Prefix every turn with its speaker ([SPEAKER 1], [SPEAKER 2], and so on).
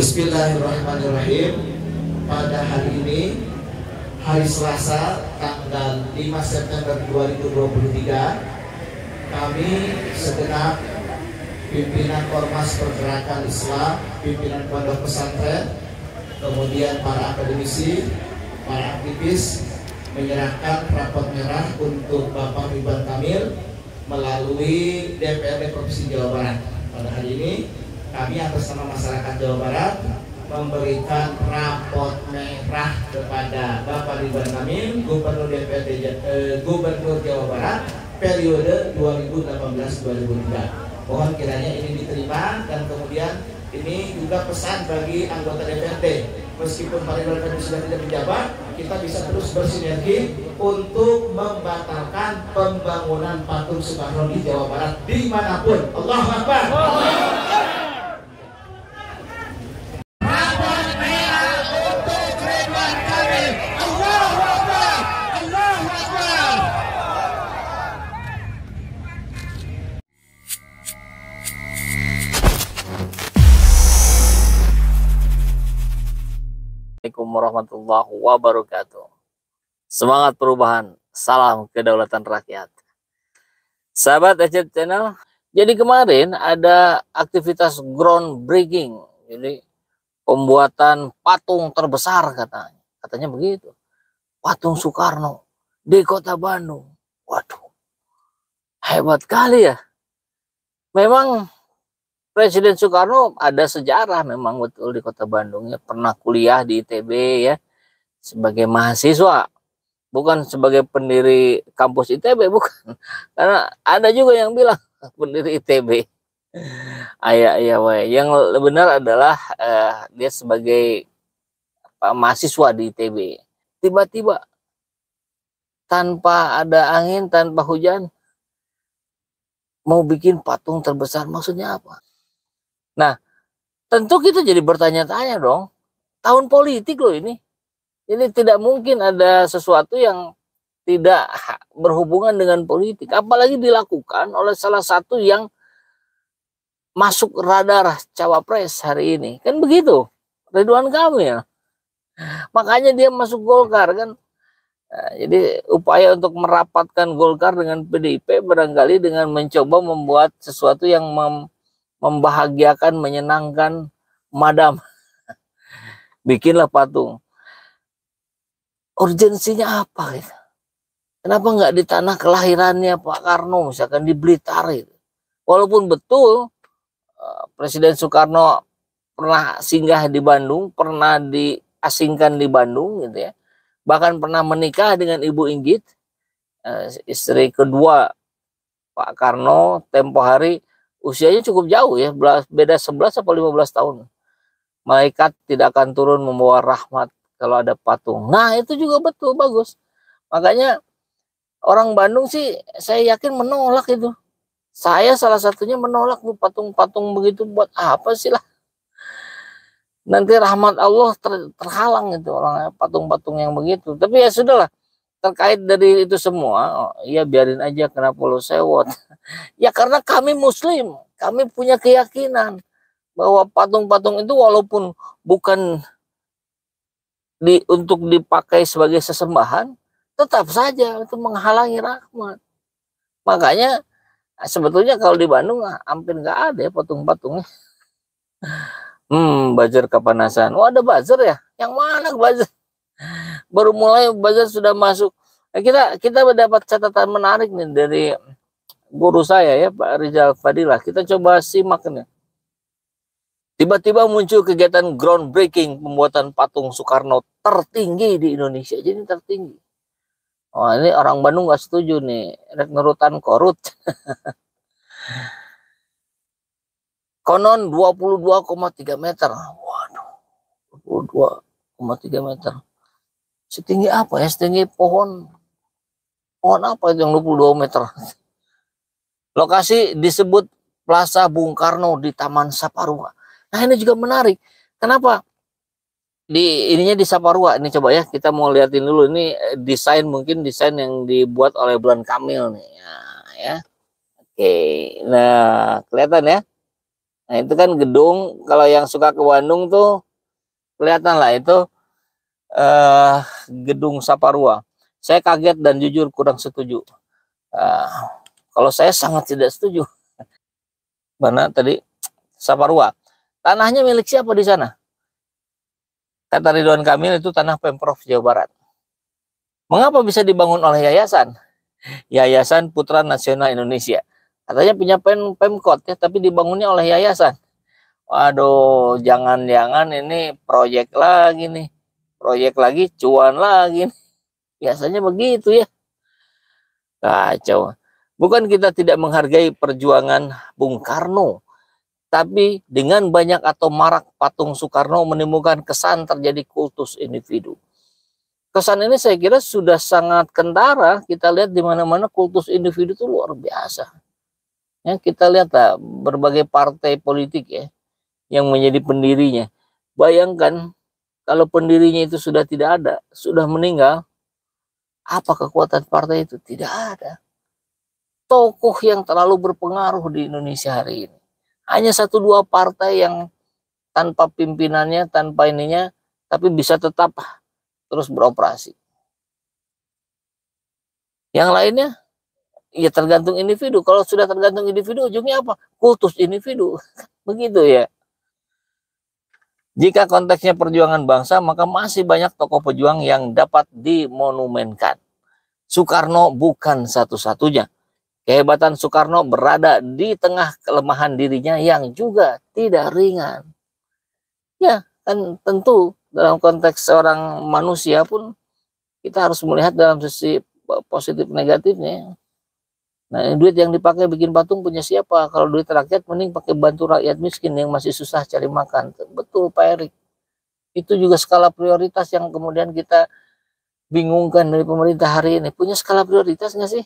[SPEAKER 1] Bismillahirrahmanirrahim. Pada hari ini, hari Selasa, tanggal 5 September 2023, kami segenap pimpinan Ormas Pergerakan Islam, pimpinan pondok pesantren, kemudian para akademisi, para aktivis menyerahkan rapot merah untuk Bapak Ridwan Kamil melalui DPRD Provinsi Jawa Barat. Pada hari ini kami atas nama masyarakat Jawa Barat memberikan rapot merah kepada Bapak Ridwan Kamil, Gubernur Jawa Barat periode 2018-2023. Mohon kiranya ini diterima, dan kemudian ini juga pesan bagi anggota DPRD. Meskipun Pak Ridwan Kamil sudah tidak menjabat, kita bisa terus bersinergi untuk membatalkan pembangunan patung Soekarno di Jawa Barat dimanapun. Allahu Akbar.
[SPEAKER 2] Assalamualaikum warahmatullahi wabarakatuh. Semangat perubahan, salam kedaulatan rakyat. Sahabat Ecep Channel, jadi kemarin ada aktivitas groundbreaking, jadi pembuatan patung terbesar katanya begitu. Patung Soekarno di Kota Bandung. Waduh, hebat kali ya. Memang Presiden Soekarno ada sejarah memang betul di Kota Bandung ya, pernah kuliah di ITB ya sebagai mahasiswa, bukan sebagai pendiri kampus ITB, bukan. Karena ada juga yang bilang pendiri ITB. Yang benar adalah dia sebagai mahasiswa di ITB. Tiba-tiba tanpa ada angin, tanpa hujan, mau bikin patung terbesar, maksudnya apa? Nah, tentu kita jadi bertanya-tanya dong, tahun politik loh ini. Ini tidak mungkin ada sesuatu yang tidak berhubungan dengan politik. Apalagi dilakukan oleh salah satu yang masuk radar cawapres hari ini. Kan begitu, Ridwan Kamil. Makanya dia masuk Golkar kan. Nah, jadi upaya untuk merapatkan Golkar dengan PDIP barangkali dengan mencoba membuat sesuatu yang membahagiakan, menyenangkan madam. Bikinlah patung. Urgensinya apa? Gitu? Kenapa nggak di tanah kelahirannya Pak Karno, misalkan di Blitar? Gitu? Walaupun betul Presiden Soekarno pernah singgah di Bandung, pernah diasingkan di Bandung, gitu ya. Bahkan pernah menikah dengan Ibu Inggit, istri kedua Pak Karno tempo hari, usianya cukup jauh ya, beda 11 atau 15 tahun. Malaikat tidak akan turun membawa rahmat kalau ada patung. Nah itu juga betul, bagus. Makanya orang Bandung sih saya yakin menolak itu. Saya salah satunya menolak tuh patung-patung begitu, buat apa sih lah. Nanti rahmat Allah terhalang itu orang patung-patung yang begitu. Tapi ya sudahlah, terkait dari itu semua, ya biarin aja kenapa lo sewot. Ya karena kami muslim, kami punya keyakinan bahwa patung-patung itu walaupun bukan untuk dipakai sebagai sesembahan, tetap saja itu menghalangi rahmat. Makanya sebetulnya kalau di Bandung hampir nggak ada ya patung-patungnya. Buzzer kepanasan. Oh ada buzzer ya? Yang mana buzzer? Baru mulai buzzer sudah masuk. Nah, kita mendapat catatan menarik nih dari guru saya ya, Pak Rizal Fadilah. Kita coba simak nih. Tiba-tiba muncul kegiatan groundbreaking pembuatan patung Soekarno tertinggi di Indonesia. Jadi tertinggi. Oh ini orang Bandung nggak setuju nih. Rek nurutan korut. Konon 22,3 meter. Waduh. 22,3 meter. Setinggi apa ya? Setinggi pohon. Pohon apa itu yang 22 meter? Lokasi disebut Plaza Bung Karno di Taman Saparua. Nah ini juga menarik. Kenapa? Ininya di Saparua. Ini coba ya, kita mau liatin dulu. Ini desain, mungkin desain yang dibuat oleh Bulan Kamil nih. Nah, ya. Oke, nah kelihatan ya. Nah itu kan gedung, kalau yang suka ke Bandung tuh kelihatan lah itu gedung Saparua. Saya kaget dan jujur kurang setuju. Kalau saya sangat tidak setuju. Mana tadi Saparua? Tanahnya milik siapa di sana? Kata Ridwan Kamil itu tanah Pemprov Jawa Barat. Mengapa bisa dibangun oleh yayasan? Yayasan Putra Nasional Indonesia. Katanya punya Pemkot ya, tapi dibangunnya oleh yayasan. Waduh, jangan-jangan ini proyek lagi nih. Proyek lagi, cuan lagi nih. Biasanya begitu ya. Kacau. Bukan kita tidak menghargai perjuangan Bung Karno, tapi dengan banyak atau marak patung Soekarno menimbulkan kesan terjadi kultus individu. Kesan ini saya kira sudah sangat kentara. Kita lihat di mana-mana kultus individu itu luar biasa. Ya, kita lihat lah, berbagai partai politik ya yang menjadi pendirinya. Bayangkan kalau pendirinya itu sudah tidak ada, sudah meninggal, apa kekuatan partai itu? Tidak ada. Tokoh yang terlalu berpengaruh di Indonesia hari ini. Hanya 1-2 partai yang tanpa pimpinannya, tanpa ininya, tapi bisa tetap terus beroperasi. Yang lainnya, ya tergantung individu. Kalau sudah tergantung individu, ujungnya apa? Kultus individu. Begitu ya. Jika konteksnya perjuangan bangsa, maka masih banyak tokoh pejuang yang dapat dimonumenkan. Soekarno bukan satu-satunya. Kehebatan Soekarno berada di tengah kelemahan dirinya yang juga tidak ringan. Ya, kan tentu dalam konteks seorang manusia pun kita harus melihat dalam sisi positif negatifnya. Nah, duit yang dipakai bikin patung punya siapa? Kalau duit rakyat mending pakai bantu rakyat miskin yang masih susah cari makan. Betul Pak Erik. Itu juga skala prioritas yang kemudian kita bingungkan dari pemerintah hari ini. Punya skala prioritas nggak sih?